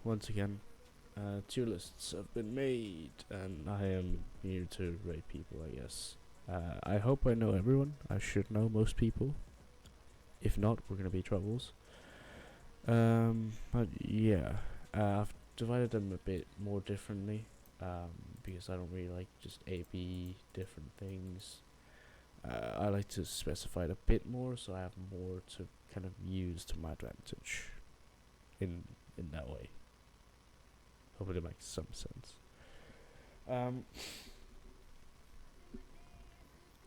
once again, tier lists have been made, and I am here to rate people, I guess. I hope I know everyone. I should know most people. If not, we're gonna be troubles. But yeah, I've divided them a bit more differently, because I don't really like just A-B different things. I like to specify it a bit more, so I have more to kind of use to my advantage in that way. Hopefully it makes some sense.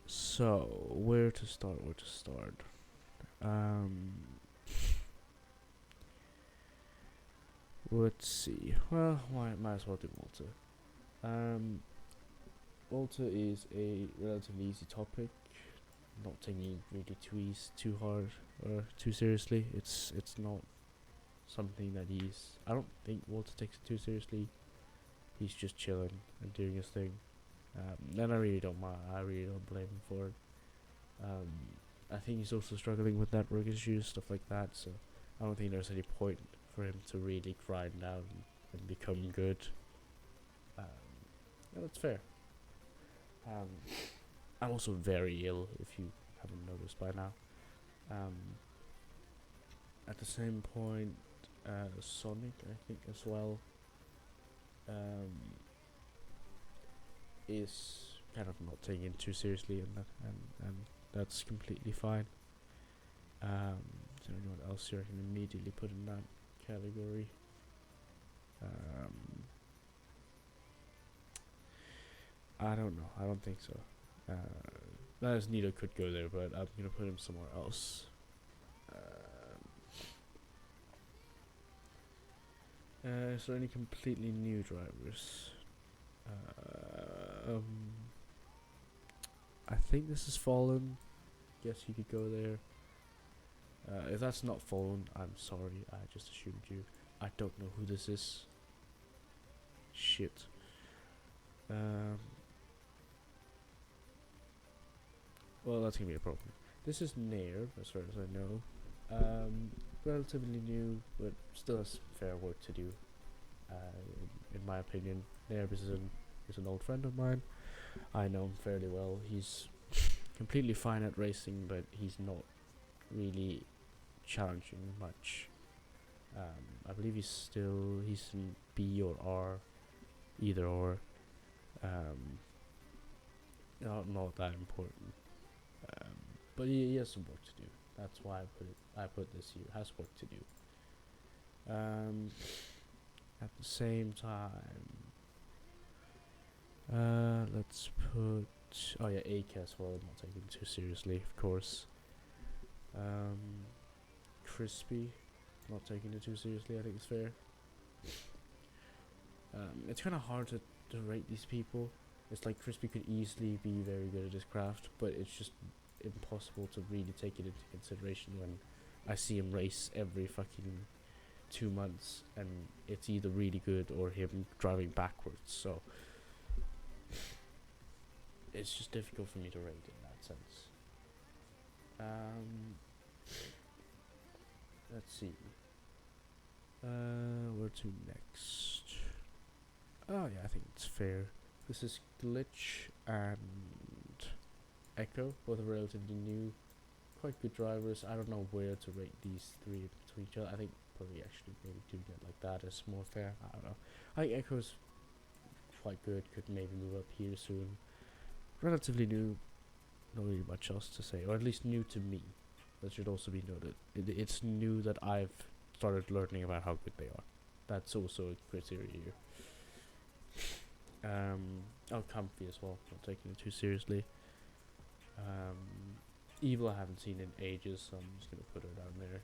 So where to start? Let's see. Well, might as well do Malta. Malta is a relatively easy topic, not taking it really too hard or too seriously. It's not something that I don't think Walter takes it too seriously. He's just chilling and doing his thing. And I really don't mind. I really don't blame him for it. I think he's also struggling with network issues, stuff like that. So I don't think there's any point for him to really grind down and become good. Yeah, that's fair. I'm also very ill, if you haven't noticed by now. At the same point, Sonic, I think as well, is kind of not taking it too seriously, and that's completely fine. Is there anyone else here I can immediately put in that category? I don't know. I don't think so. Nito could go there, but I'm gonna put him somewhere else. Is there any completely new drivers? I think this is Fallen. Guess you could go there. If that's not Fallen, I'm sorry. I just assumed you. I don't know who this is. Shit. Well, that's gonna be a problem. This is Nair, as far as I know. Relatively new, but still has fair work to do. In my opinion, Nair is an old friend of mine. I know him fairly well. He's completely fine at racing, but he's not really challenging much. I believe he's in B or R, either or. Not that important. But he has some work to do. That's why I put this here. Has work to do. At the same time, let's put. Oh yeah, AK as well. Not taking it too seriously, of course. Crispy, not taking it too seriously. I think it's fair. It's kind of hard to rate these people. It's like Crispy could easily be very good at his craft, but it's just impossible to really take it into consideration when I see him race every fucking 2 months and it's either really good or him driving backwards. So it's just difficult for me to rate in that sense. Let's see. Where to next? Oh yeah, I think it's fair. This is Glitch and Echo, both are relatively new, quite good drivers. I don't know where to rate these three to each other. I think probably actually maybe doing it like that is more fair. I don't know. I think Echo's quite good, could maybe move up here soon. Relatively new, not really much else to say, or at least new to me. That should also be noted. It's new that I've started learning about how good they are. That's also a criteria here. Comfy as well, not taking it too seriously. Evil I haven't seen in ages, so I'm just gonna put her down there.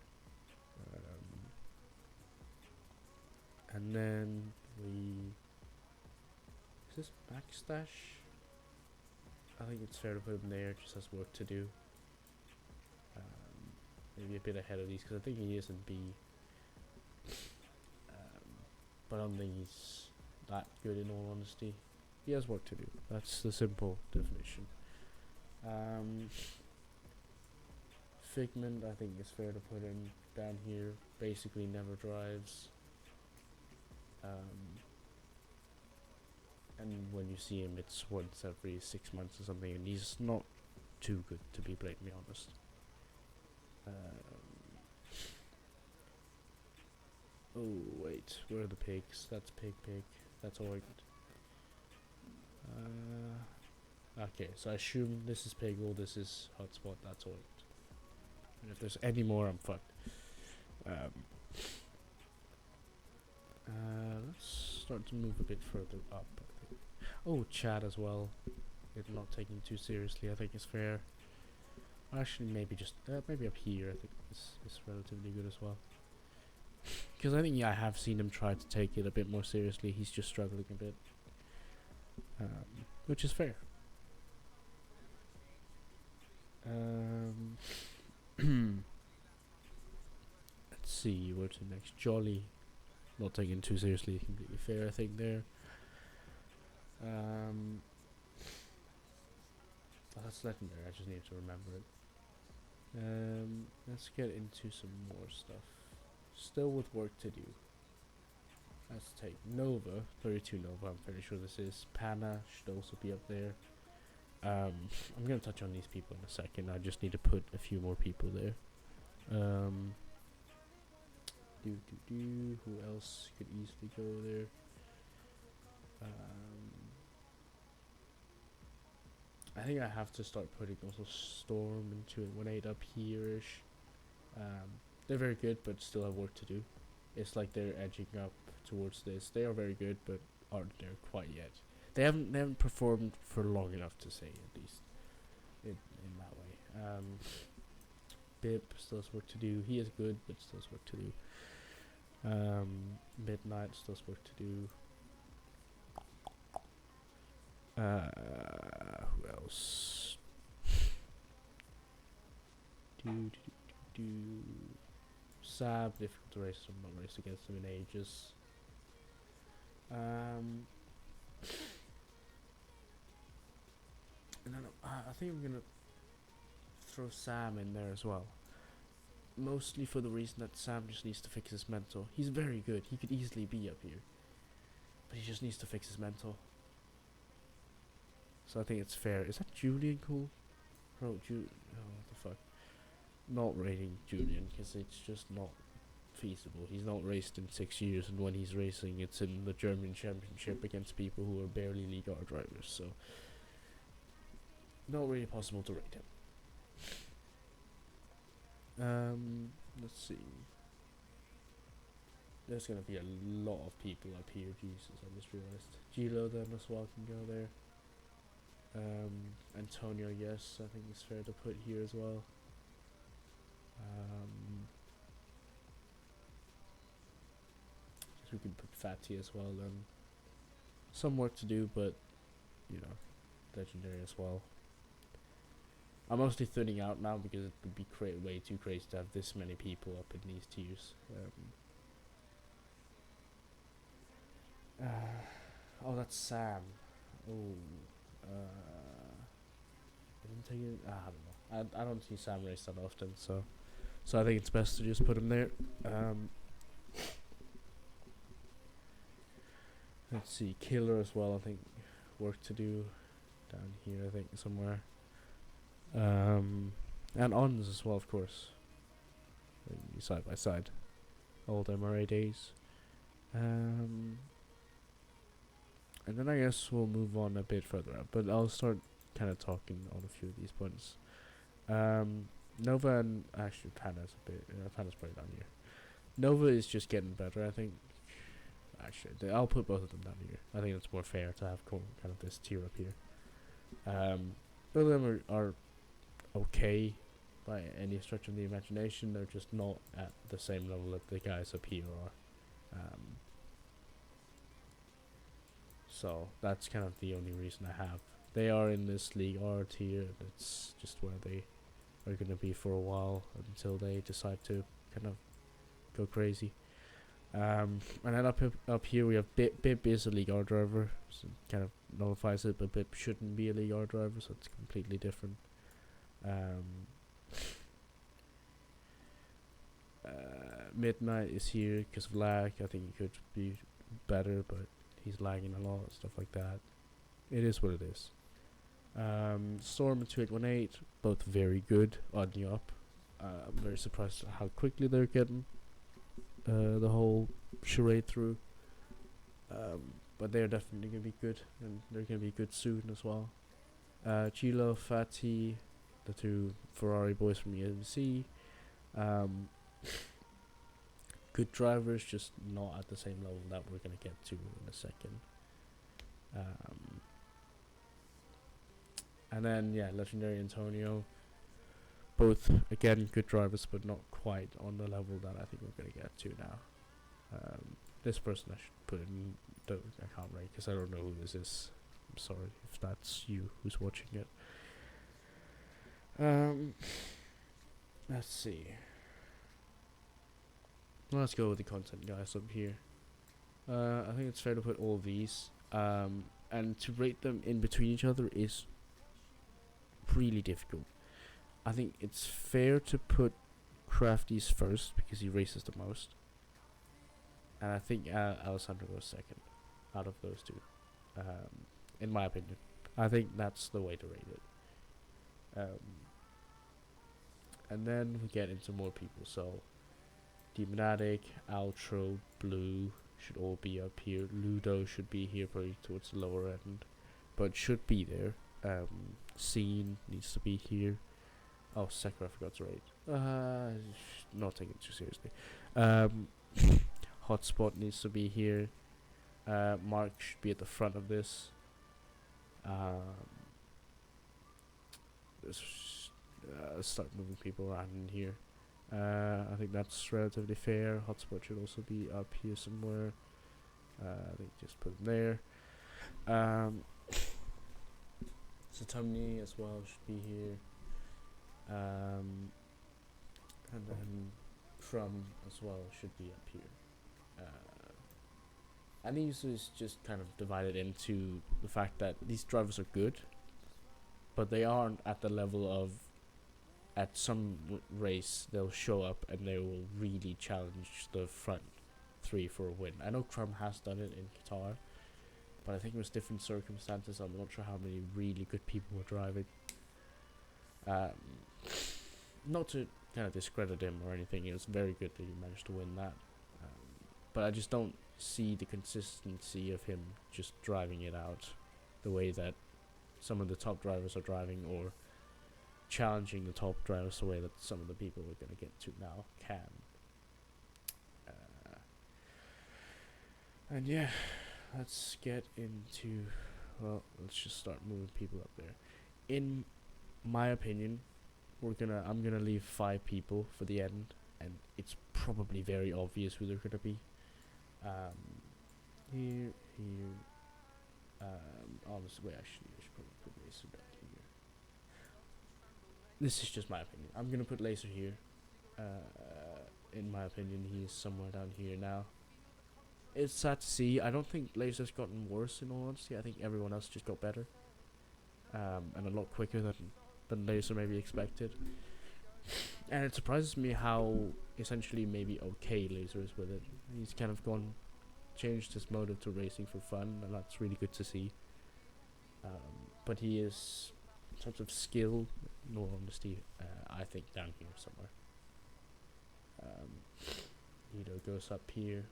And then is this Backstash? I think it's fair to put him there, just has work to do. Maybe a bit ahead of these, because I think he is in B. But I don't think he's that good in all honesty. He has work to do. That's the simple definition. Figment, I think it's fair to put him down here. Basically never drives. Um, and when you see him, it's once every 6 months or something, and he's not too good, to be blatantly honest. Oh wait, where are the pigs? That's pig. That's alright. Okay, so I assume this is pig. All this is hotspot. That's alright. And if there's any more, I'm fucked. Let's start to move a bit further up. I think. Oh, chat as well. It's not taking too seriously. I think it's fair. Actually, maybe just maybe up here. I think is relatively good as well. Because I think I have seen him try to take it a bit more seriously. He's just struggling a bit, which is fair. Let's see where to next. Jolly, not taken too seriously. Completely fair, I think there. That's legendary. I just need to remember it. Let's get into some more stuff. Still with work to do. Let's take Nova, 32 Nova. I'm fairly sure this is. Pana should also be up there. I'm gonna touch on these people in a second. I just need to put a few more people there. Who else could easily go there? I think I have to start putting also Storm and 218 up here-ish. They're very good, but still have work to do. It's like they're edging up towards this. They are very good, but aren't there quite yet. They haven't performed for long enough to say, at least in that way. Bip still has work to do. He is good, but still has work to do. Midnight still has work to do. Who else? Sab, difficult to race. I'm not raced against him in ages. And I think I'm gonna throw Sam in there as well. Mostly for the reason that Sam just needs to fix his mental. He's very good. He could easily be up here, but he just needs to fix his mental. So I think it's fair. Is that Julian cool? Bro, oh, what the fuck? Not rating Julian, because it's just not feasible. He's not raced in 6 years, and when he's racing, it's in the German Championship against people who are barely League R drivers, so not really possible to rate him. Let's see. There's gonna be a lot of people up here. Jesus, I just realized. Gilo then as well can go there. Antonio, yes, I think it's fair to put here as well. We can put Fatty as well then. Some work to do, but you know, legendary as well. I'm mostly thinning out now because it would be way too crazy to have this many people up in these tiers. Oh, that's Sam. Oh, I didn't take it. I don't know. I don't see Sam race that often, so I think it's best to just put him there. Let's see, Killer as well. I think work to do down here. I think somewhere. And Ons as well, of course. Side by side, old MRA days. And then I guess we'll move on a bit further up, but I'll start kind of talking on a few of these points. Nova and actually Pana's a bit. Pana's probably down here. Nova is just getting better, I think. Actually, I'll put both of them down here. I think it's more fair to have kind of this tier up here. Both of them are okay by any stretch of the imagination. They're just not at the same level that the guys up here are. So that's kind of the only reason I have. They are in this League R tier. That's just where they are going to be for a while until they decide to kind of go crazy. And then up here we have Bip is a League R driver, so it kind of nullifies it, but Bip shouldn't be a League R driver, so it's completely different. Midnight is here because of lag. I think he could be better, but he's lagging a lot, stuff like that. It is what it is. Storm and 2818, both very good on the up. I'm very surprised at how quickly they're getting the whole charade through. But they're definitely going to be good, and they're going to be good soon as well. Chilo, Fati, the two Ferrari boys from EMC. Good drivers, just not at the same level that we're going to get to in a second. And then, yeah, Legendary Antonio. Both, again, good drivers, but not quite on the level that I think we're going to get to now. This person I should put in the account rate, because I don't know who this is. I'm sorry if that's you who's watching it. Let's see. Let's go with the content guys up here. I think it's fair to put all these. And to rate them in between each other is really difficult. I think it's fair to put Crafty's first because he races the most. And I think Alessandro goes second out of those two. In my opinion. I think that's the way to rate it. And then we get into more people. So Demonatic, Outro, Blue should all be up here. Ludo should be here probably towards the lower end, but should be there. Scene needs to be here. Oh, Sakura, I forgot to rate. Not taking it too seriously. Hotspot needs to be here. Mark should be at the front of this. Start moving people around in here. I think that's relatively fair. Hotspot should also be up here somewhere. I think just put him there. Satumni as well should be here. And then From as well should be up here. I think this is just kind of divided into the fact that these drivers are good, but they aren't at the level of at some race they'll show up and they will really challenge the front three for a win. I know Crum has done it in Qatar, but I think it was different circumstances. I'm not sure how many really good people were driving. Not to kind of discredit him or anything, it was very good that he managed to win that. But I just don't see the consistency of him just driving it out the way that some of the top drivers are driving, or challenging the top drivers the way that some of the people we're going to get to now can. And yeah, let's get into, well, let's just start moving people up there. In my opinion, I'm gonna leave 5 people for the end, and it's probably very obvious who they're gonna be. Here, honestly, wait, actually, I should probably put Laser down here. This is just my opinion. I'm gonna put Laser here. In my opinion, he is somewhere down here now. It's sad to see. I don't think Laser's gotten worse, in all honesty. I think everyone else just got better. And a lot quicker than Laser maybe expected. And it surprises me how essentially maybe okay Laser is with it. He's kind of changed his motive to racing for fun, and that's really good to see. But he is, in terms of skill, in all honesty, I think down here somewhere. Nido goes up here.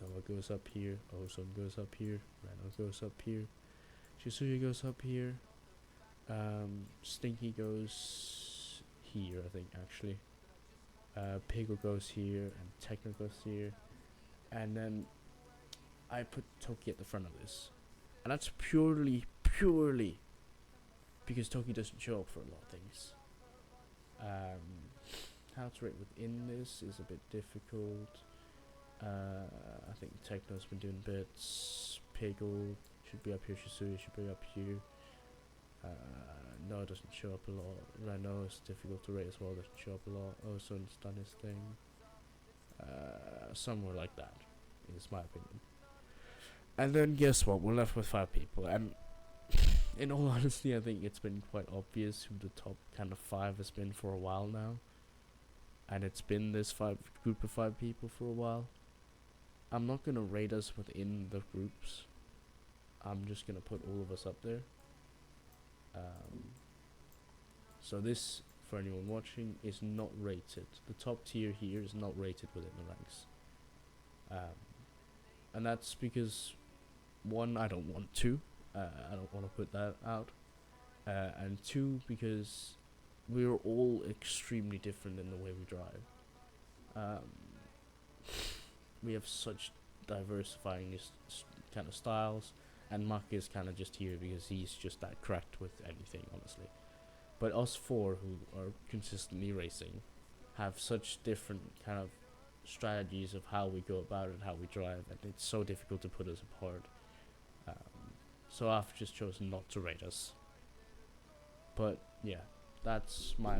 Noah goes up here. Ozone goes up here. Reno goes up here. Shisuya goes up here. Stinky goes here, I think, actually. Piggle goes here, and Techno goes here. And then I put Toki at the front of this. And that's purely because Toki doesn't show up for a lot of things. How to rate within this is a bit difficult. I think Techno's been doing bits. Piggle should be up here. Shisuya should be up here. No, it doesn't show up a lot. Reno is difficult to rate as well. Doesn't show up a lot. Ozone's done his thing. Somewhere like that is my opinion. And then guess what? We're left with 5 people. And in all honesty, I think it's been quite obvious who the top kind of 5 has been for a while now. And it's been this group of 5 people for a while. I'm not gonna rate us within the groups. I'm just gonna put all of us up there. So this, for anyone watching, is not rated. The top tier here is not rated within the ranks. And that's because, one, I don't want to. I don't want to put that out. And two, because we're all extremely different in the way we drive. We have such diversifying kind of styles, and Muck is kind of just here because he's just that cracked with anything, honestly. But us four who are consistently racing have such different kind of strategies of how we go about it, how we drive, and it's so difficult to put us apart. So I've just chosen not to rate us. But yeah, that's my